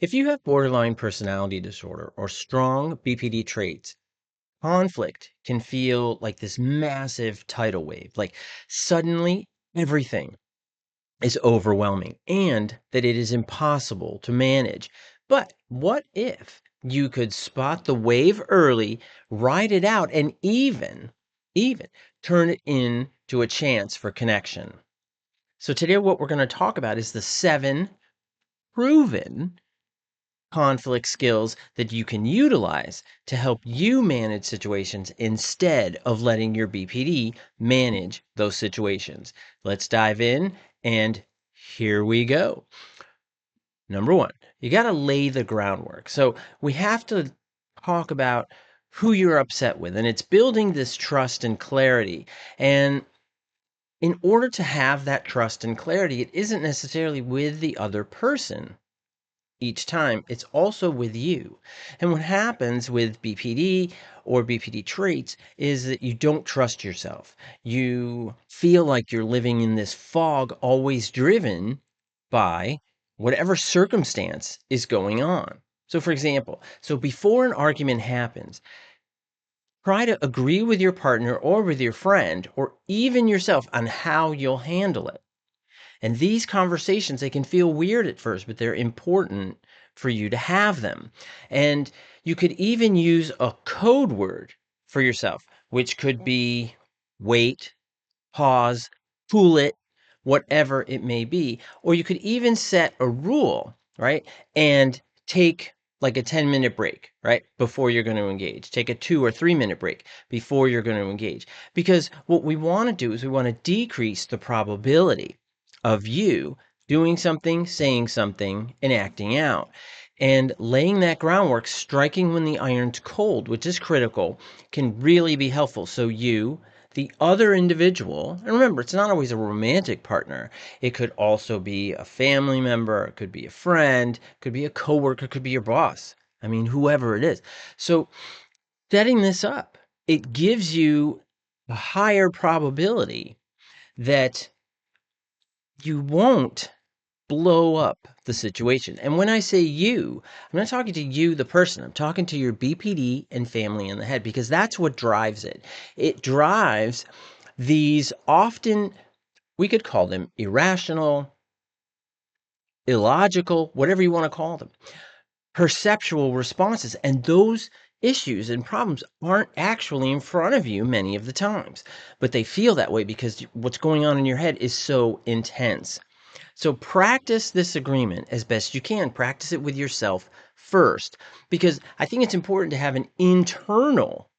If you have borderline personality disorder or strong BPD traits, conflict can feel like this massive tidal wave, like suddenly everything is overwhelming and that it is impossible to manage. But what if you could spot the wave early, ride it out, and even turn it into a chance for connection? So today what we're going to talk about is the 7 proven conflict skills that you can utilize to help you manage situations instead of letting your BPD manage those situations. Let's dive in, and here we go. Number one, you got to lay the groundwork. So we have to talk about who you're upset with, and it's building this trust and clarity. And in order to have that trust and clarity, it isn't necessarily with the other person each time, it's also with you. And what happens with BPD or BPD traits is that you don't trust yourself. You feel like you're living in this fog, always driven by whatever circumstance is going on. So, for example, before an argument happens, try to agree with your partner or with your friend or even yourself on how you'll handle it. And these conversations, they can feel weird at first, but they're important for you to have them. And you could even use a code word for yourself, which could be wait, pause, cool it, whatever it may be. Or you could even set a rule, right? And take like a 10-minute break, right? Before you're going to engage. Take a 2 or 3-minute break before you're going to engage. Because what we want to do is we want to decrease the probability of you doing something, saying something, and acting out. And laying that groundwork, striking when the iron's cold, which is critical, can really be helpful. So you, the other individual, and remember, it's not always a romantic partner. It could also be a family member, it could be a friend, it could be a coworker, it could be your boss. I mean, whoever it is. So setting this up, it gives you a higher probability that you won't blow up the situation. And when I say you, I'm not talking to you, the person. I'm talking to your BPD and family in the head, because that's what drives it. It drives these often, we could call them irrational, illogical, whatever you want to call them, perceptual responses. And those issues and problems aren't actually in front of you many of the times, but they feel that way because what's going on in your head is so intense. So practice this agreement as best you can. Practice it with yourself first, because I think it's important to have an internal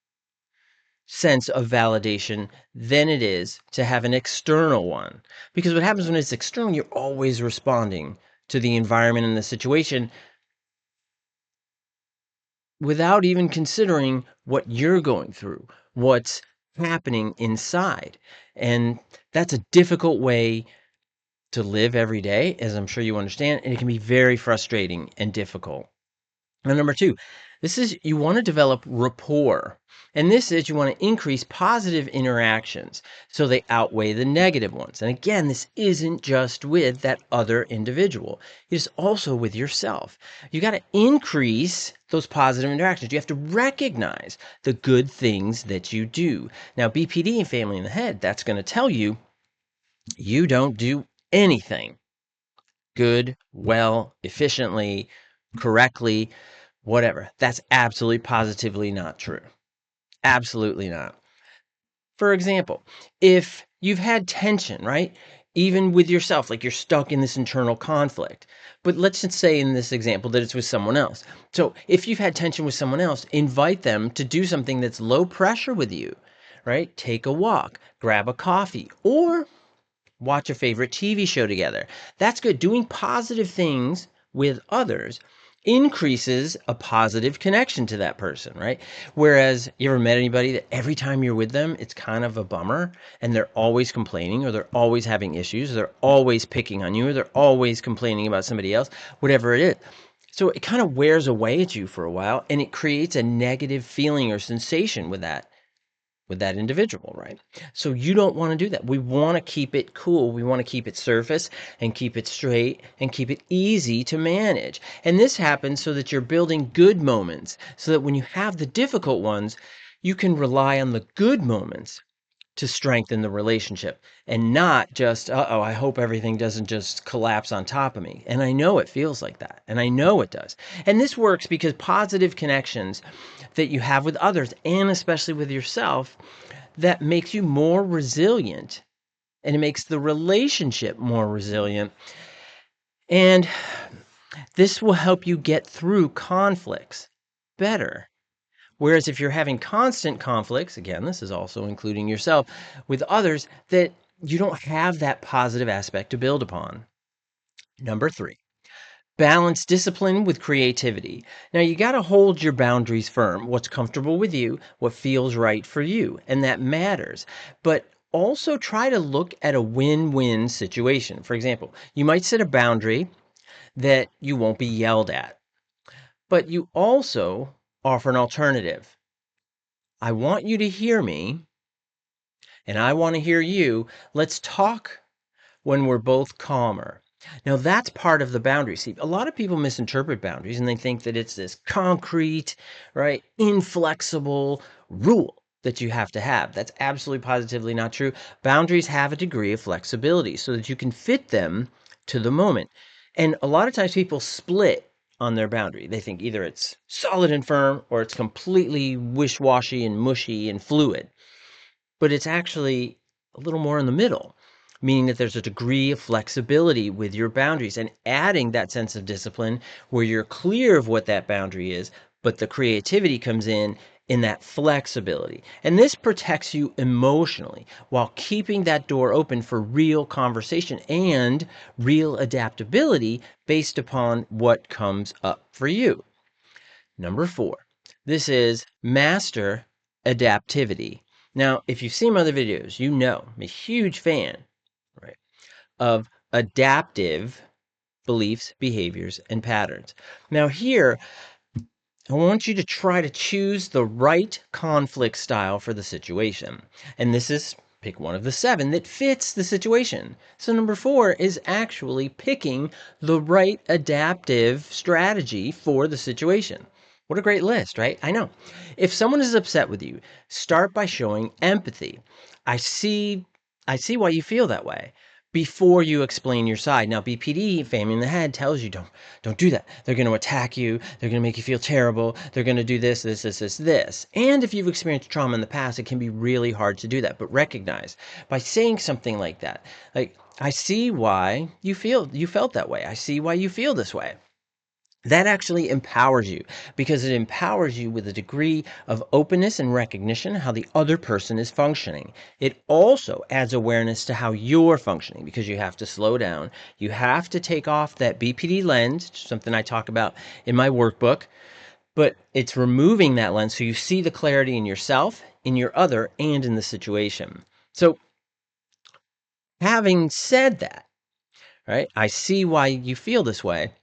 sense of validation than it is to have an external one. Because what happens when it's external, you're always responding to the environment and the situation without even considering what you're going through, what's happening inside. And that's a difficult way to live every day, as I'm sure you understand, and it can be very frustrating and difficult. And number two, this is you want to develop rapport. And this is you want to increase positive interactions so they outweigh the negative ones. And again, this isn't just with that other individual, it is also with yourself. You got to increase those positive interactions. You have to recognize the good things that you do. Now, BPD and family in the head, that's going to tell you you don't do anything good, well, efficiently, correctly, whatever. That's absolutely positively not true. Absolutely not. For example, if you've had tension, right? Even with yourself, like you're stuck in this internal conflict. But let's just say in this example that it's with someone else. So if you've had tension with someone else, invite them to do something that's low pressure with you, right? Take a walk, grab a coffee, or watch a favorite TV show together. That's good. Doing positive things with others increases a positive connection to that person, right? Whereas you ever met anybody that every time you're with them, it's kind of a bummer and they're always complaining, or they're always having issues, or they're always picking on you, or they're always complaining about somebody else, whatever it is. So it kind of wears away at you for a while, and it creates a negative feeling or sensation with with that individual, right? So you don't want to do that. We want to keep it cool. We want to keep it surface and keep it straight and keep it easy to manage. And this happens so that you're building good moments so that when you have the difficult ones, you can rely on the good moments to strengthen the relationship and not just, uh-oh, I hope everything doesn't just collapse on top of me. And I know it feels like that. And I know it does. And this works because positive connections that you have with others and especially with yourself, that makes you more resilient and it makes the relationship more resilient. And this will help you get through conflicts better. Whereas if you're having constant conflicts, again, this is also including yourself, with others, that you don't have that positive aspect to build upon. Number 3, balance discipline with creativity. Now, you got to hold your boundaries firm. What's comfortable with you, what feels right for you, and that matters. But also try to look at a win-win situation. For example, you might set a boundary that you won't be yelled at, but you also offer an alternative. I want you to hear me, and I want to hear you. Let's talk when we're both calmer. Now, that's part of the boundary. See, a lot of people misinterpret boundaries and they think that it's this concrete, right, inflexible rule that you have to have. That's absolutely positively not true. Boundaries have a degree of flexibility so that you can fit them to the moment. And a lot of times people split on their boundary. They think either it's solid and firm or it's completely wish-washy and mushy and fluid, but it's actually a little more in the middle, meaning that there's a degree of flexibility with your boundaries and adding that sense of discipline where you're clear of what that boundary is, but the creativity comes in that flexibility. And this protects you emotionally while keeping that door open for real conversation and real adaptability based upon what comes up for you. Number 4, this is master adaptivity. Now, if you've seen my other videos, you know I'm a huge fan, right, of adaptive beliefs, behaviors, and patterns. Now, here, I want you to try to choose the right conflict style for the situation. And this is pick one of the 7 that fits the situation. So number 4 is actually picking the right adaptive strategy for the situation. What a great list, right? I know. If someone is upset with you, start by showing empathy. I see I see why you feel that way before you explain your side. Now, BPD, family in the head, tells you don't do that. They're going to attack you. They're going to make you feel terrible. They're going to do this, this, this, this, this. And if you've experienced trauma in the past, it can be really hard to do that. But recognize by saying something like that, like, I see why you felt that way. I see why you feel this way. That actually empowers you because it empowers you with a degree of openness and recognition how the other person is functioning. It also adds awareness to how you're functioning because you have to slow down. You have to take off that BPD lens, something I talk about in my workbook, but it's removing that lens so you see the clarity in yourself, in your other, and in the situation. So having said that, right, I see why you feel this way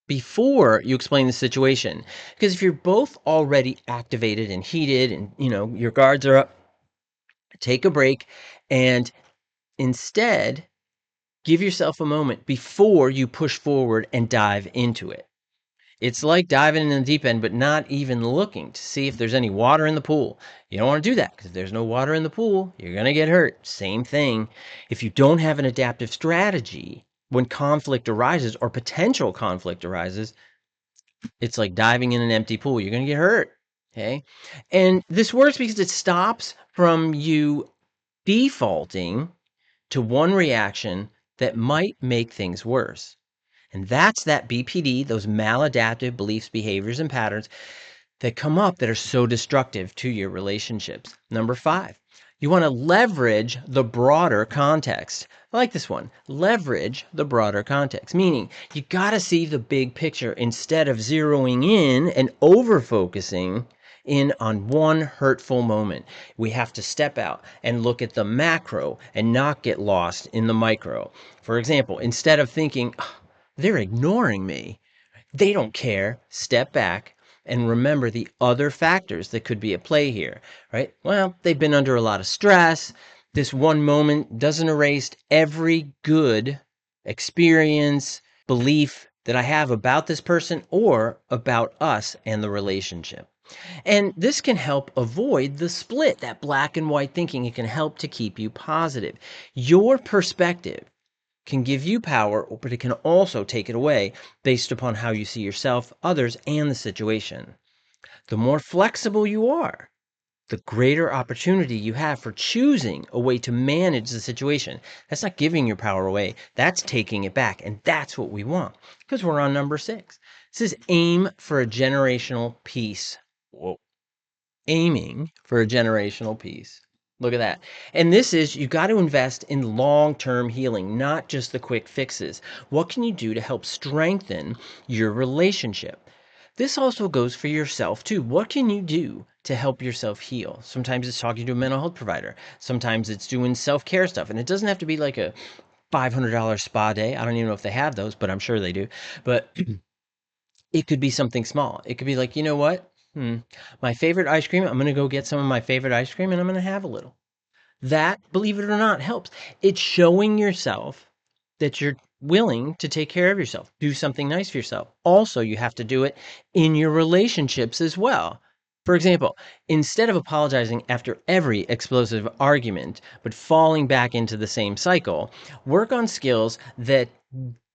before you explain the situation. Because if you're both already activated and heated and, your guards are up, take a break and instead give yourself a moment before you push forward and dive into it. It's like diving in the deep end, but not even looking to see if there's any water in the pool. You don't want to do that because if there's no water in the pool, you're going to get hurt. Same thing. If you don't have an adaptive strategy when conflict arises or potential conflict arises, it's like diving in an empty pool. You're going to get hurt. Okay. And this works because it stops from you defaulting to one reaction that might make things worse. And that's that BPD, those maladaptive beliefs, behaviors, and patterns that come up that are so destructive to your relationships. Number 5, you want to leverage the broader context. I like this one. Leverage the broader context, meaning you got to see the big picture instead of zeroing in and over focusing in on one hurtful moment. We have to step out and look at the macro and not get lost in the micro. For example, instead of thinking, "Oh, they're ignoring me, they don't care," step back and remember the other factors that could be at play here, right? Well, they've been under a lot of stress. This one moment doesn't erase every good experience, belief that I have about this person or about us and the relationship. And this can help avoid the split, that black and white thinking. It can help to keep you positive. Your perspective can give you power, but it can also take it away based upon how you see yourself, others, and the situation. The more flexible you are, the greater opportunity you have for choosing a way to manage the situation. That's not giving your power away, that's taking it back. And that's what we want, because we're on number 6. This is aim for a generational peace. Whoa. Aiming for a generational peace. Look at that. And this is, you got to invest in long-term healing, not just the quick fixes. What can you do to help strengthen your relationship? This also goes for yourself too. What can you do to help yourself heal? Sometimes it's talking to a mental health provider. Sometimes it's doing self-care stuff. And it doesn't have to be like a $500 spa day. I don't even know if they have those, but I'm sure they do. But it could be something small. It could be like, you know what? My favorite ice cream, I'm going to go get some of my favorite ice cream and I'm going to have a little. That, believe it or not, helps. It's showing yourself that you're willing to take care of yourself, do something nice for yourself. Also, you have to do it in your relationships as well. For example, instead of apologizing after every explosive argument, but falling back into the same cycle, work on skills that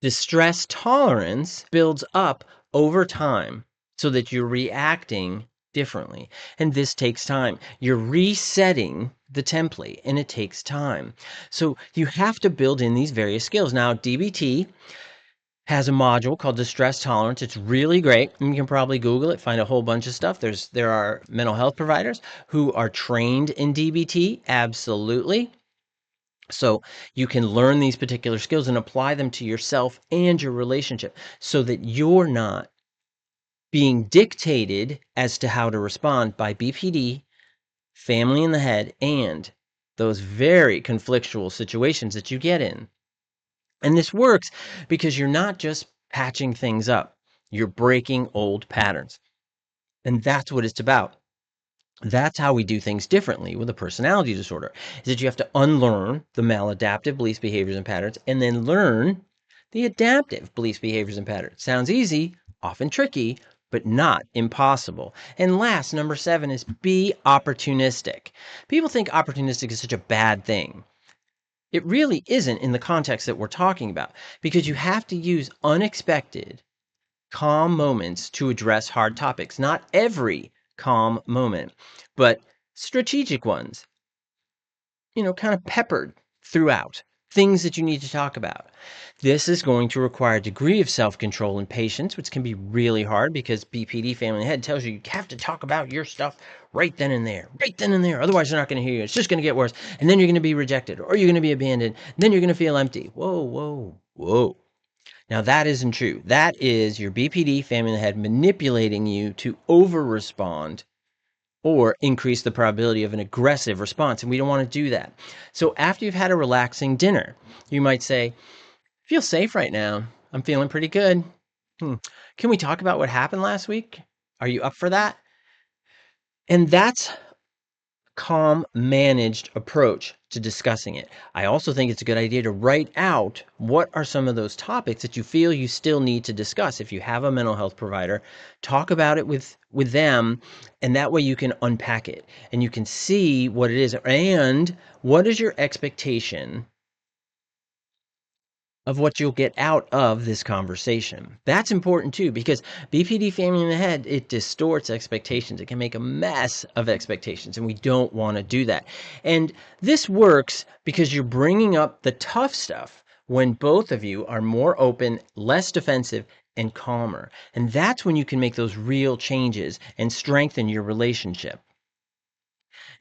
distress tolerance builds up over time so that you're reacting differently. And this takes time. You're resetting the template and it takes time. So you have to build in these various skills. Now, DBT has a module called distress tolerance. It's really great. You can probably Google it, find a whole bunch of stuff. There are mental health providers who are trained in DBT. Absolutely. So you can learn these particular skills and apply them to yourself and your relationship so that you're not being dictated as to how to respond by BPD, family in the head, and those very conflictual situations that you get in. And this works because you're not just patching things up, you're breaking old patterns. And that's what it's about. That's how we do things differently with a personality disorder, is that you have to unlearn the maladaptive beliefs, behaviors, and patterns, and then learn the adaptive beliefs, behaviors, and patterns. Sounds easy, often tricky, but not impossible. And last, number 7 is be opportunistic. People think opportunistic is such a bad thing. It really isn't in the context that we're talking about, because you have to use unexpected, calm moments to address hard topics. Not every calm moment, but strategic ones, kind of peppered throughout, things that you need to talk about. This is going to require a degree of self-control and patience, which can be really hard because BPD family head tells you have to talk about your stuff right then and there. Otherwise, they're not going to hear you. It's just going to get worse. And then you're going to be rejected or you're going to be abandoned. Then you're going to feel empty. Whoa. Now, that isn't true. That is your BPD family head manipulating you to over-respond or increase the probability of an aggressive response. And we don't want to do that. So after you've had a relaxing dinner, you might say, I feel safe right now. I'm feeling pretty good. Can we talk about what happened last week? Are you up for that? And that's calm, managed approach to discussing it. I also think it's a good idea to write out what are some of those topics that you feel you still need to discuss. If you have a mental health provider, talk about it with them, and that way you can unpack it and you can see what it is and what is your expectation of what you'll get out of this conversation. That's important too, because BPD family in the head, it distorts expectations. It can make a mess of expectations, and we don't want to do that. And this works because you're bringing up the tough stuff when both of you are more open, less defensive, and calmer. And that's when you can make those real changes and strengthen your relationship.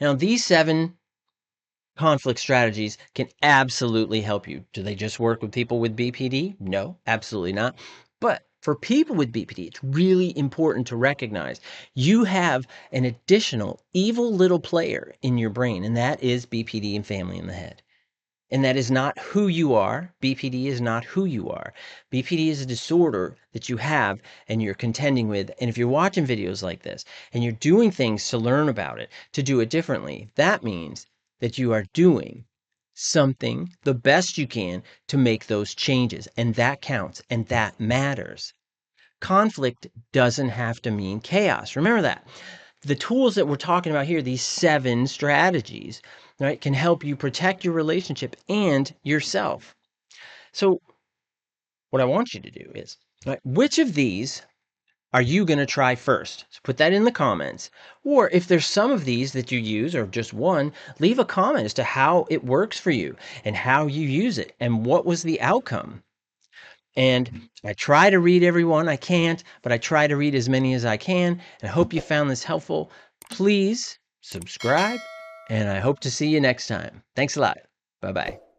Now, these 7 conflict strategies can absolutely help you. Do they just work with people with BPD? No, absolutely not. But for people with BPD, it's really important to recognize you have an additional evil little player in your brain, and that is BPD and family in the head. And that is not who you are. BPD is not who you are. BPD is a disorder that you have and you're contending with. And if you're watching videos like this and you're doing things to learn about it, to do it differently, that means that you are doing something the best you can to make those changes. And that counts and that matters. Conflict doesn't have to mean chaos. Remember that. The tools that we're talking about here, these 7 strategies, right, can help you protect your relationship and yourself. So what I want you to do is, right, which of these are you going to try first? So put that in the comments. Or if there's some of these that you use or just one, leave a comment as to how it works for you and how you use it and what was the outcome. And I try to read every one. I can't, but I try to read as many as I can. And I hope you found this helpful. Please subscribe, and I hope to see you next time. Thanks a lot. Bye-bye.